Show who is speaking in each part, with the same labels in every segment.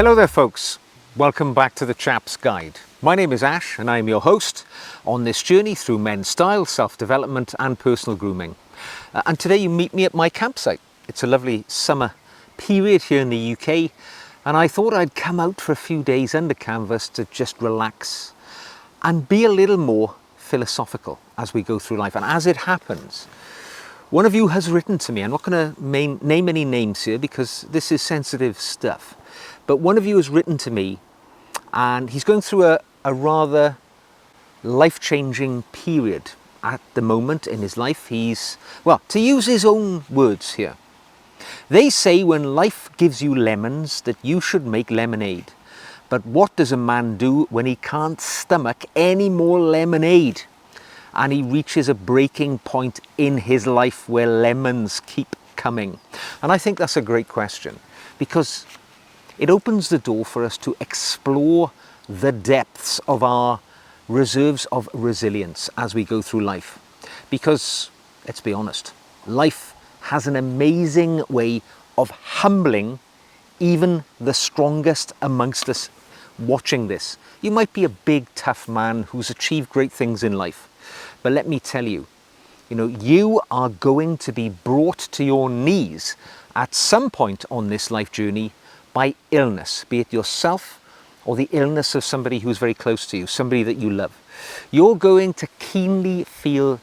Speaker 1: Hello there folks, welcome back to the Chap's Guide. My name is Ash and I'm your host on this journey through men's style, self-development and personal grooming. And today you meet me at my campsite. It's a lovely summer period here in the UK and I thought I'd come out for a few days under canvas to just relax and be a little more philosophical as we go through life. And as it happens, one of you has written to me. I'm not going to name any names here because this is sensitive stuff. But one of you has written to me and he's going through a rather life-changing period at the moment in his life. He's, well, to use his own words here, they say when life gives you lemons that you should make lemonade. But what does a man do when he can't stomach any more lemonade? And he reaches a breaking point in his life where lemons keep coming. And I think that's a great question because it opens the door for us to explore the depths of our reserves of resilience as we go through life. Because, let's be honest, life has an amazing way of humbling even the strongest amongst us watching this. You might be a big, tough man who's achieved great things in life. But let me tell you, you are going to be brought to your knees at some point on this life journey by illness, be it yourself or the illness of somebody who's very close to you, somebody that you love. You're going to keenly feel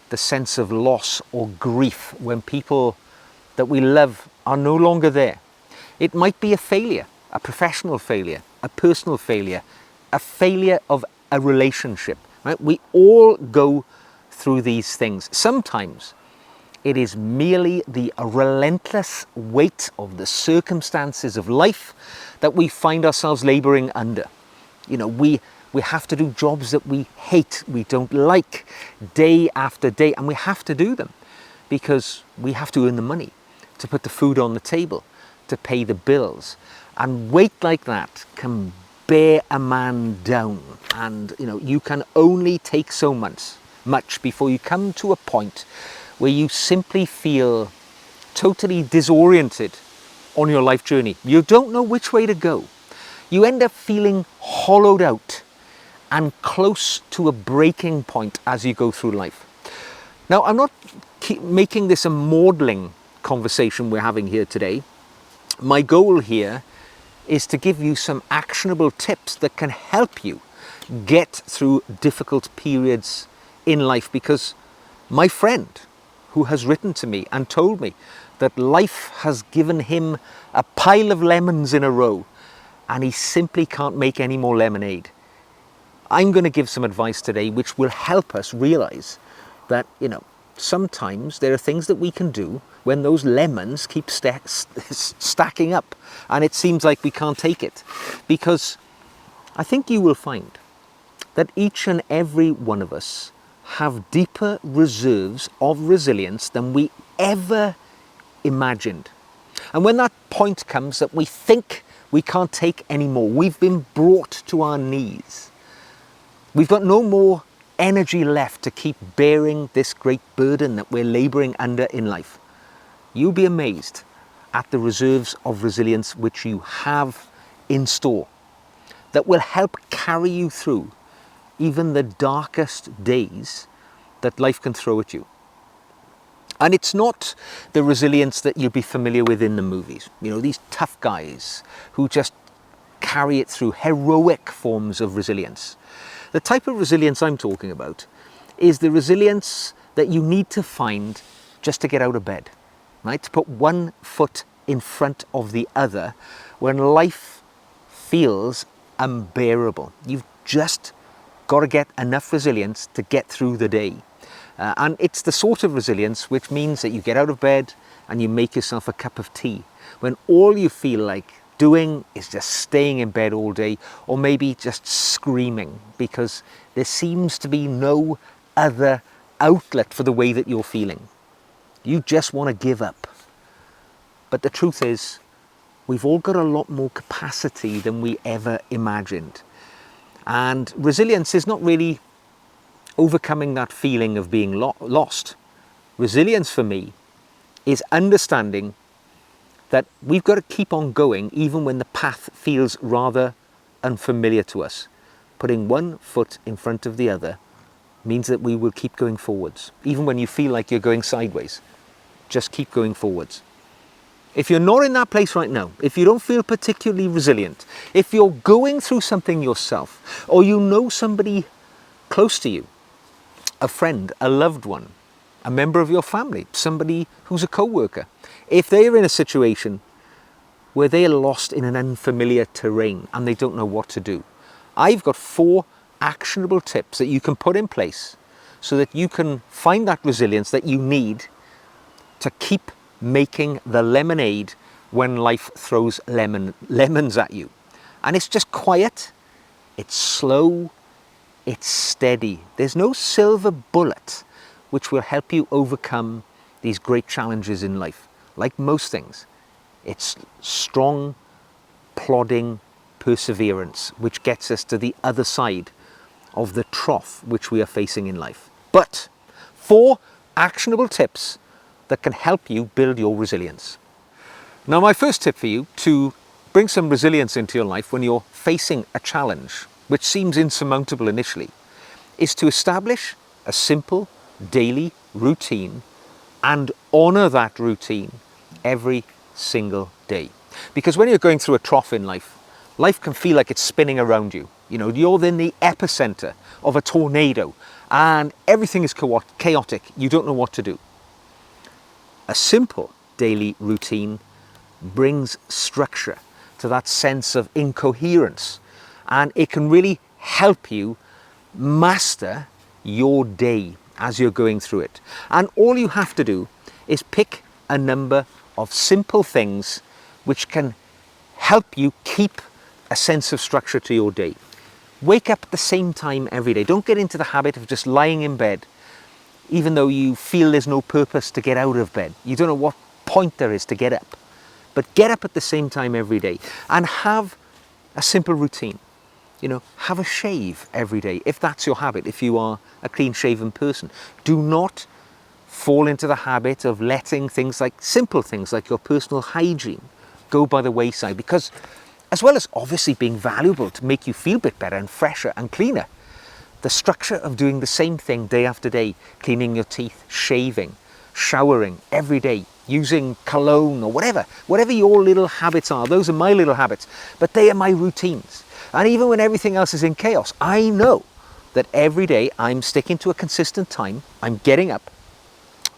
Speaker 1: the sense of loss or grief when people that we love are no longer there. It might be a failure, a professional failure, a personal failure, a failure of a relationship. Right? We all go through these things. Sometimes it is merely the relentless weight of the circumstances of life that we find ourselves laboring under. We have to do jobs that we hate, we don't like, day after day, and we have to do them because we have to earn the money to put the food on the table, to pay the bills. And weight like that can bear a man down, and you can only take so much before you come to a point where you simply feel totally disoriented on your life journey. You don't know which way to go. You end up feeling hollowed out and close to a breaking point as you go through life. Now, I'm not making this a maudling conversation we're having here today. My goal here is to give you some actionable tips that can help you get through difficult periods in life, because my friend who has written to me and told me that life has given him a pile of lemons in a row and he simply can't make any more lemonade. I'm going to give some advice today which will help us realize that, sometimes there are things that we can do when those lemons keep stacking up and it seems like we can't take it. Because I think you will find that each and every one of us have deeper reserves of resilience than we ever imagined. And when that point comes that we think we can't take anymore, we've been brought to our knees, we've got no more energy left to keep bearing this great burden that we're laboring under in life, you'll be amazed at the reserves of resilience which you have in store that will help carry you through even the darkest days that life can throw at you. And it's not the resilience that you'll be familiar with in the movies. These tough guys who just carry it through, heroic forms of resilience. The type of resilience I'm talking about is the resilience that you need to find just to get out of bed, right? To put one foot in front of the other when life feels unbearable. You've just got to get enough resilience to get through the day. And it's the sort of resilience which means that you get out of bed and you make yourself a cup of tea when all you feel like doing is just staying in bed all day, or maybe just screaming because there seems to be no other outlet for the way that you're feeling. You just want to give up. But the truth is, we've all got a lot more capacity than we ever imagined. And resilience is not really overcoming that feeling of being lost. Resilience for me is understanding that we've got to keep on going even when the path feels rather unfamiliar to us. Putting one foot in front of the other means that we will keep going forwards. Even when you feel like you're going sideways, just keep going forwards. If you're not in that place right now, if you don't feel particularly resilient, if you're going through something yourself, or you know somebody close to you, a friend, a loved one, a member of your family, somebody who's a co-worker, if they're in a situation where they're lost in an unfamiliar terrain and they don't know what to do, I've got 4 actionable tips that you can put in place so that you can find that resilience that you need to keep making the lemonade when life throws lemons at you. And it's just quiet, it's slow, it's steady. There's no silver bullet which will help you overcome these great challenges in life. Like most things, it's strong, plodding perseverance which gets us to the other side of the trough which we are facing in life. But 4 actionable tips that can help you build your resilience. Now, my first tip for you to bring some resilience into your life when you're facing a challenge which seems insurmountable initially is to establish a simple daily routine and honor that routine every single day. Because when you're going through a trough in life, life can feel like it's spinning around you. You know, you're in the epicenter of a tornado and everything is chaotic. You don't know what to do. A simple daily routine brings structure to that sense of incoherence, and it can really help you master your day as you're going through it. And all you have to do is pick a number of simple things which can help you keep a sense of structure to your day. Wake up at the same time every day. Don't get into the habit of just lying in bed even though you feel there's no purpose to get out of bed. You don't know what point there is to get up. But get up at the same time every day and have a simple routine. You know, have a shave every day, if that's your habit, if you are a clean-shaven person. Do not fall into the habit of letting simple things like your personal hygiene go by the wayside, because as well as obviously being valuable to make you feel a bit better and fresher and cleaner, the structure of doing the same thing day after day, cleaning your teeth, shaving, showering every day, using cologne or whatever your little habits are. Those are my little habits, but they are my routines. And even when everything else is in chaos, I know that every day I'm sticking to a consistent time. I'm getting up,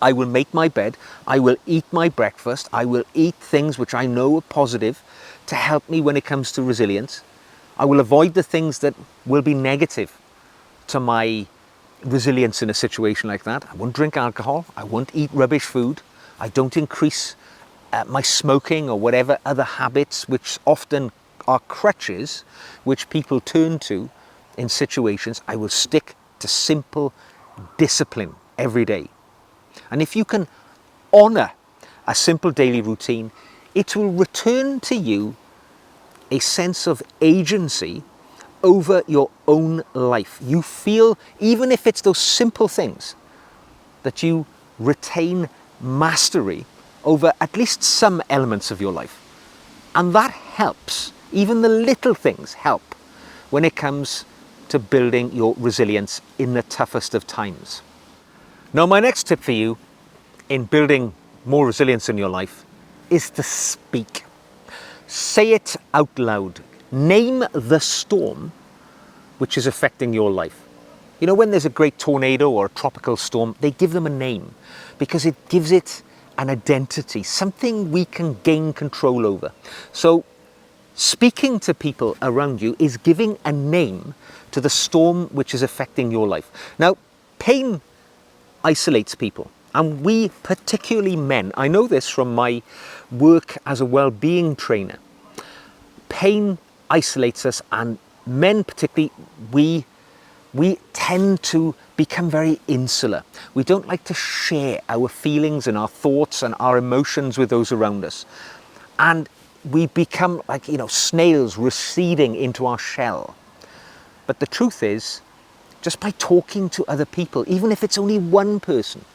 Speaker 1: I will make my bed, I will eat my breakfast, I will eat things which I know are positive to help me when it comes to resilience. I will avoid the things that will be negative to my resilience in a situation like that. I won't drink alcohol, I won't eat rubbish food, I don't increase my smoking or whatever other habits which often are crutches which people turn to in situations. I will stick to simple discipline every day. And if you can honor a simple daily routine, it will return to you a sense of agency over your own life. You feel, even if it's those simple things, that you retain mastery over at least some elements of your life. And that helps. Even the little things help when it comes to building your resilience in the toughest of times. Now, my next tip for you in building more resilience in your life is to speak. Say it out loud. Name the storm which is affecting your life. You know, when there's a great tornado or a tropical storm, they give them a name because it gives it an identity, something we can gain control over. So speaking to people around you is giving a name to the storm which is affecting your life. Now, pain isolates people, and we, particularly men, I know this from my work as a well-being trainer. Pain isolates us, and men particularly, we tend to become very insular. We don't like to share our feelings and our thoughts and our emotions with those around us. And we become like, snails receding into our shell. But the truth is, just by talking to other people, even if it's only one person,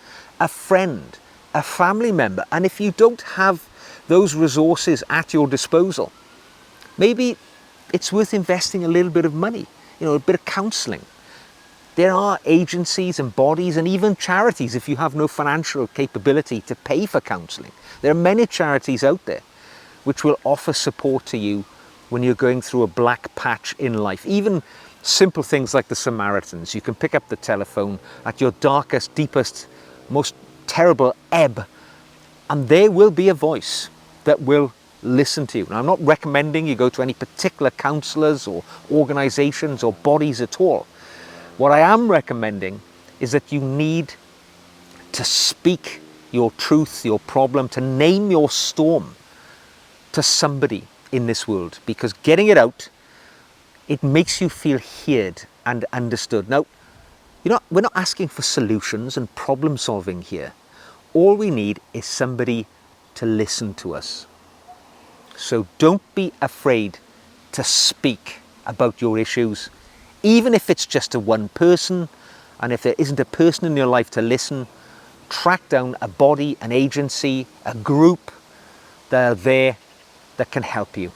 Speaker 1: a friend, a family member, and if you don't have those resources at your disposal. Maybe it's worth investing a little bit of money, a bit of counselling. There are agencies and bodies and even charities if you have no financial capability to pay for counselling. There are many charities out there which will offer support to you when you're going through a black patch in life. Even simple things like the Samaritans. You can pick up the telephone at your darkest, deepest, most terrible ebb, and there will be a voice that will listen to you. Now, I'm not recommending you go to any particular counsellors or organisations or bodies at all. What I am recommending is that you need to speak your truth, your problem, to name your storm to somebody in this world, because getting it out, it makes you feel heard and understood. Now, we're not asking for solutions and problem solving here. All we need is somebody to listen to us. So don't be afraid to speak about your issues, even if it's just to one person, and if there isn't a person in your life to listen, track down a body, an agency, a group that are there that can help you.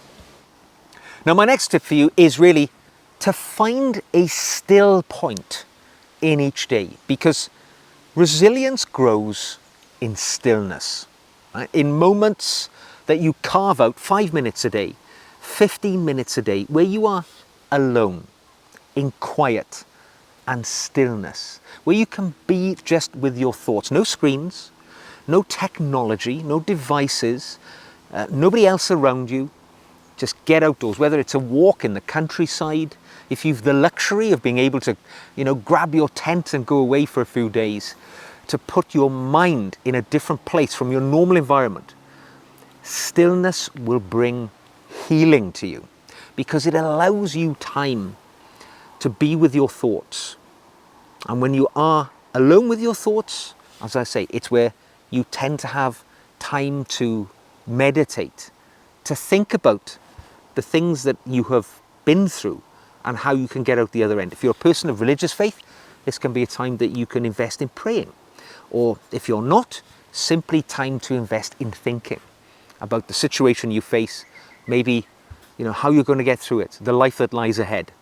Speaker 1: Now, my next tip for you is really to find a still point in each day, because resilience grows in stillness, right? In moments that you carve out 5 minutes a day, 15 minutes a day, where you are alone, in quiet and stillness, where you can be just with your thoughts. No screens, no technology, no devices, nobody else around you. Just get outdoors, whether it's a walk in the countryside, if you've the luxury of being able to, grab your tent and go away for a few days, to put your mind in a different place from your normal environment. Stillness will bring healing to you because it allows you time to be with your thoughts. And when you are alone with your thoughts, as I say, it's where you tend to have time to meditate, to think about the things that you have been through and how you can get out the other end. If you're a person of religious faith, this can be a time that you can invest in praying. Or if you're not, simply time to invest in thinking about the situation you face, maybe how you're going to get through it, the life that lies ahead.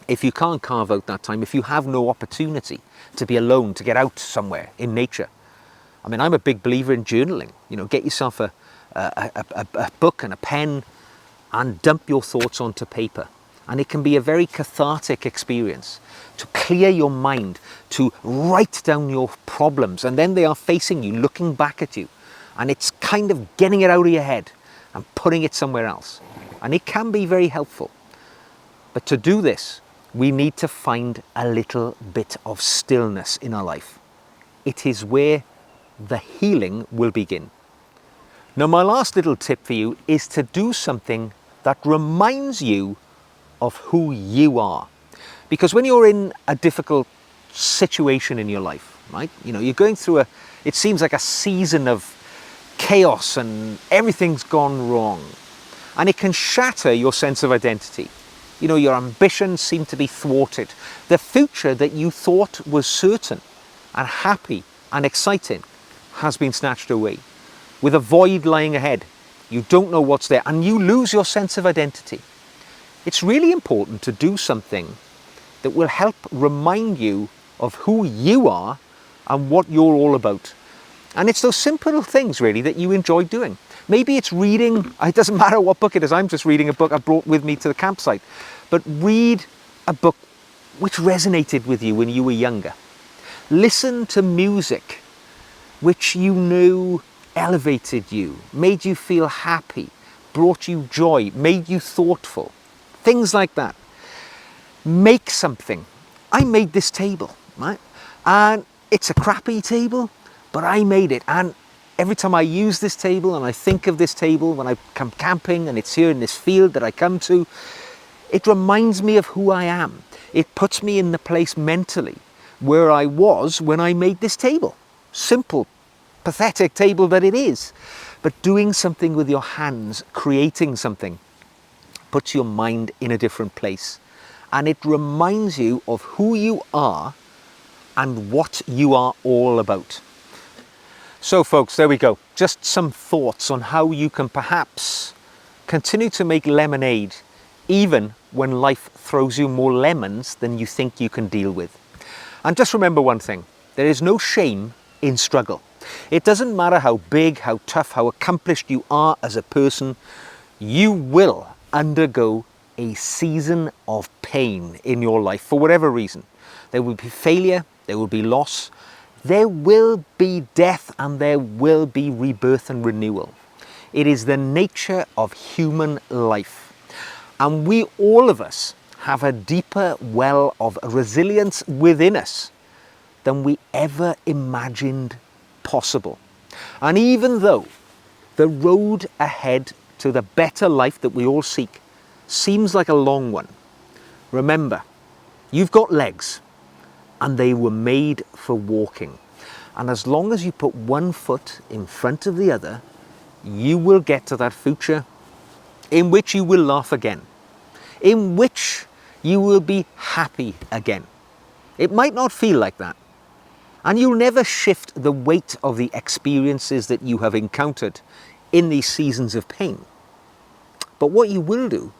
Speaker 1: If you can't carve out that time, if you have no opportunity to be alone, to get out somewhere in nature, I'm a big believer in journaling. Get yourself a book and a pen and dump your thoughts onto paper. And it can be a very cathartic experience to clear your mind, to write down your problems, and then they are facing you, looking back at you. And it's kind of getting it out of your head and putting it somewhere else. And it can be very helpful. But to do this, we need to find a little bit of stillness in our life. It is where the healing will begin. Now, my last little tip for you is to do something that reminds you of who you are. Because when you're in a difficult situation in your life, right? You're going through it seems like a season of chaos and everything's gone wrong. And it can shatter your sense of identity. Your ambitions seem to be thwarted. The future that you thought was certain and happy and exciting has been snatched away. With a void lying ahead, you don't know what's there and you lose your sense of identity. It's really important to do something that will help remind you of who you are and what you're all about. And it's those simple things really that you enjoy doing. Maybe it's reading, it doesn't matter what book it is, I'm just reading a book I brought with me to the campsite. But read a book which resonated with you when you were younger. Listen to music which you knew elevated you, made you feel happy, brought you joy, made you thoughtful. Things like that. Make something. I made this table, right? And it's a crappy table, but I made it. And every time I use this table and I think of this table when I come camping and it's here in this field that I come to, it reminds me of who I am. It puts me in the place mentally where I was when I made this table. Simple, pathetic table that it is. But doing something with your hands, creating something, puts your mind in a different place. And it reminds you of who you are and what you are all about. So folks, there we go. Just some thoughts on how you can perhaps continue to make lemonade even when life throws you more lemons than you think you can deal with. And just remember one thing, there is no shame in struggle. It doesn't matter how big, how tough, how accomplished you are as a person, you will undergo a season of pain in your life for whatever reason. There will be failure, there will be loss, there will be death, and there will be rebirth and renewal. It is the nature of human life. And we, all of us, have a deeper well of resilience within us than we ever imagined possible. And even though the road ahead to the better life that we all seek seems like a long one, remember, you've got legs and they were made for walking. And as long as you put one foot in front of the other, you will get to that future in which you will laugh again, in which you will be happy again. It might not feel like that, and you'll never shift the weight of the experiences that you have encountered in these seasons of pain. But what you will do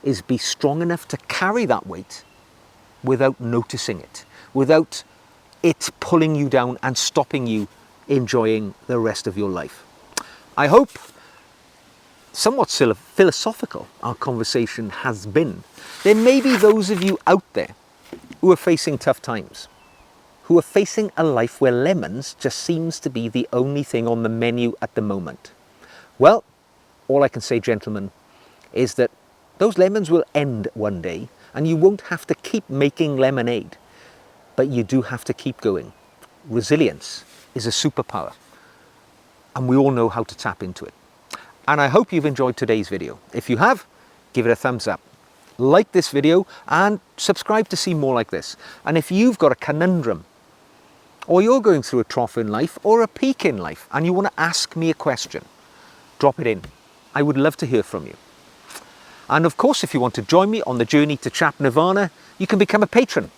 Speaker 1: is be strong enough to carry that weight without noticing it, without it pulling you down and stopping you enjoying the rest of your life. I hope somewhat philosophical our conversation has been. There may be those of you out there who are facing tough times, who are facing a life where lemons just seems to be the only thing on the menu at the moment. Well, all I can say, gentlemen, is that those lemons will end one day and you won't have to keep making lemonade, but you do have to keep going. Resilience is a superpower, and we all know how to tap into it. And I hope you've enjoyed today's video. If you have, give it a thumbs up. Like this video and subscribe to see more like this. And if you've got a conundrum, or you're going through a trough in life or a peak in life and you want to ask me a question, drop it in. I would love to hear from you. And of course, if you want to join me on the journey to Chap Nirvana, you can become a patron.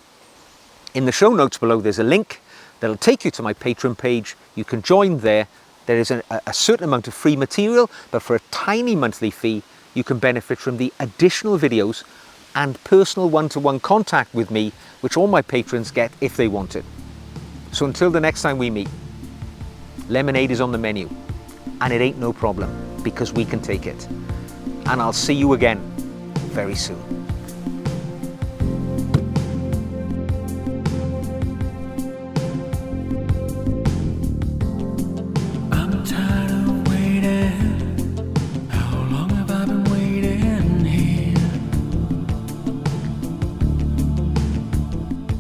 Speaker 1: In the show notes below, there's a link that'll take you to my Patreon page. You can join there. There is a certain amount of free material, but for a tiny monthly fee, you can benefit from the additional videos and personal one-to-one contact with me, which all my patrons get if they want it. So until the next time we meet, lemonade is on the menu, and it ain't no problem, because we can take it. And I'll see you again very soon.
Speaker 2: I'm tired of waiting. How long have I been waiting here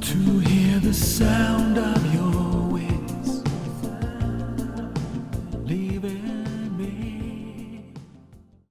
Speaker 2: to hear the sound of